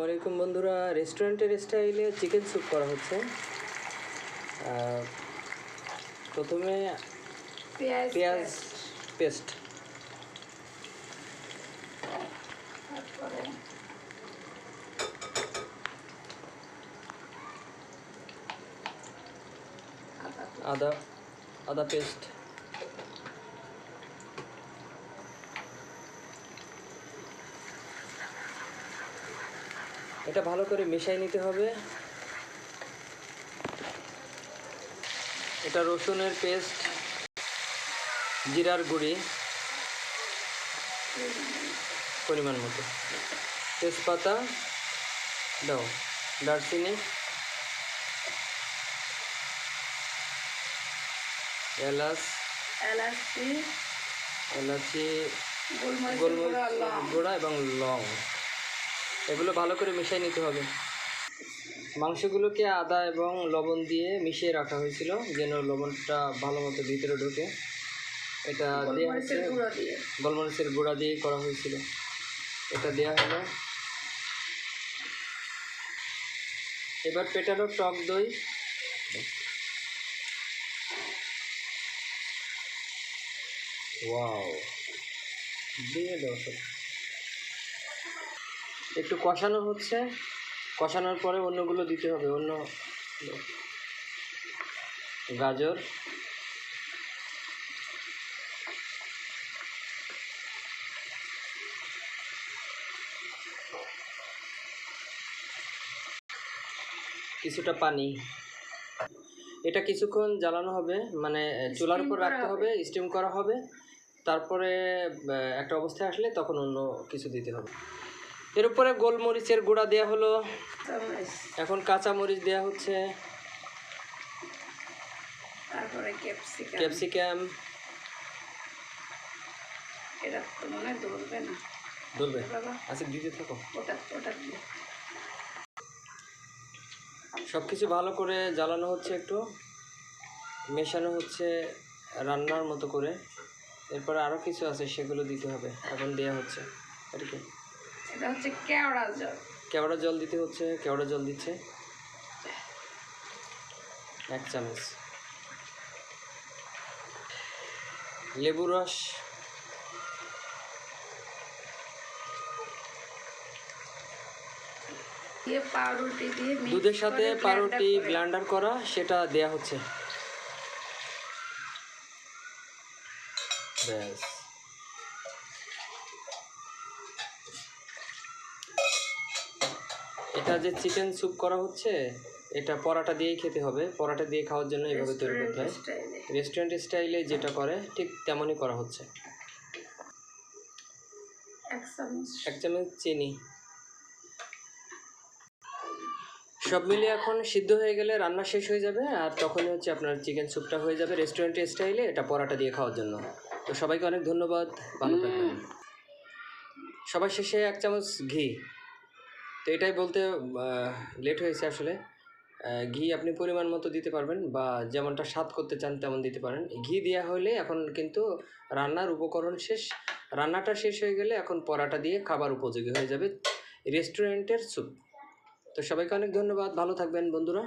আসসালামাইকুম বন্ধুরা, রেস্টুরেন্টের স্টাইলে চিকেন স্যুপ করা হচ্ছে। প্রথমে পেঁয়াজ পেস্ট, আদা পেস্ট, এটা ভালো করে মিশিয়ে নিতে হবে। এটা রসুনের পেস্ট, জিরার গুঁড়ি পরিমাণ মতো, তেজপাতা দাও, দারচিনি, এলাচি, গোলমরিচ গুঁড়া এবং লং, এগুলো ভালো করে মিশিয়ে নিতে হবে। মাংসগুলোকে আদা এবং লবণ দিয়ে মিশিয়ে রাখা হয়েছিল যেন লবণটা ভালো মতো ভিতরে ঢোকে। এটা গোলমরিচের গুঁড়া দিয়ে করা হয়েছিল। এটা দেওয়া হলো। এবার পেটানো টক দই, ওয়াও, দিয়ে দাও। একটু কষানো হচ্ছে, কষানোর পরে অন্যগুলো দিতে হবে। অন্য গাজর, কিছুটা পানি। এটা কিছুক্ষণ জ্বালানো হবে, মানে চুলার উপর রাখতে হবে, স্টিম করা হবে। তারপরে একটা অবস্থায় আসলে তখন অন্য কিছু দিতে হবে। এর উপরে গোলমরিচের গুঁড়া দেওয়া হলো। এখন কাঁচা মরিচ দেওয়া হচ্ছে, তারপরে ক্যাপসিকাম। এটা তো মনে হয় ধরবে না, ধরবে? আচ্ছা, দিতে থাকো। সব কিছু ভালো করে জ্বালানো হচ্ছে, একটু মেশানো হচ্ছে রান্নার মতো করে। এরপরে আরও কিছু আছে, সেগুলো দিতে হবে। এখন দেওয়া হচ্ছে, এটা কি? এটা হচ্ছে কেওড়া জল। কেওড়া জল দিতে হচ্ছে। কেওড়া জল দিচ্ছে 1 চামচ। লেবু রস, পাউরুটি দিয়ে দুধের সাথে পাউরুটি ব্লেন্ডার করা, সেটা দেয়া হচ্ছে। ব্যাস, এটা যে চিকেন স্যুপ করা হচ্ছে, এটা পরাটা দিয়েই খেতে হবে। পরাটা দিয়ে খাওয়ার জন্য এইভাবে তৈরি করতে হয়। রেস্টুরেন্ট স্টাইলে যেটা করে ঠিক তেমনই করা হচ্ছে। 1 চামচ চিনি। সব মিলিয়ে এখন সিদ্ধ হয়ে গেলে রান্না শেষ হয়ে যাবে, আর তখনই হচ্ছে আপনার চিকেন স্যুপটা হয়ে যাবে রেস্টুরেন্টের স্টাইলে, এটা পরাটা দিয়ে খাওয়ার জন্য। তো সবাইকে অনেক ধন্যবাদ, ভালো থাকবেন। সবার শেষে 1 চামচ ঘি। তো এটাই বলতে লেট হয়েছে আসলে। ঘি আপনি পরিমাণ মতো দিতে পারবেন, বা যেমনটা স্বাদ করতে চান তেমন দিতে পারেন। ঘি দেওয়া হলে এখন কিন্তু রান্নার উপকরণ শেষ। রান্নাটা শেষ হয়ে গেলে এখন পরাটা দিয়ে খাবার উপযোগী হয়ে যাবে রেস্টুরেন্টের স্যুপ। তো সবাইকে অনেক ধন্যবাদ, ভালো থাকবেন বন্ধুরা।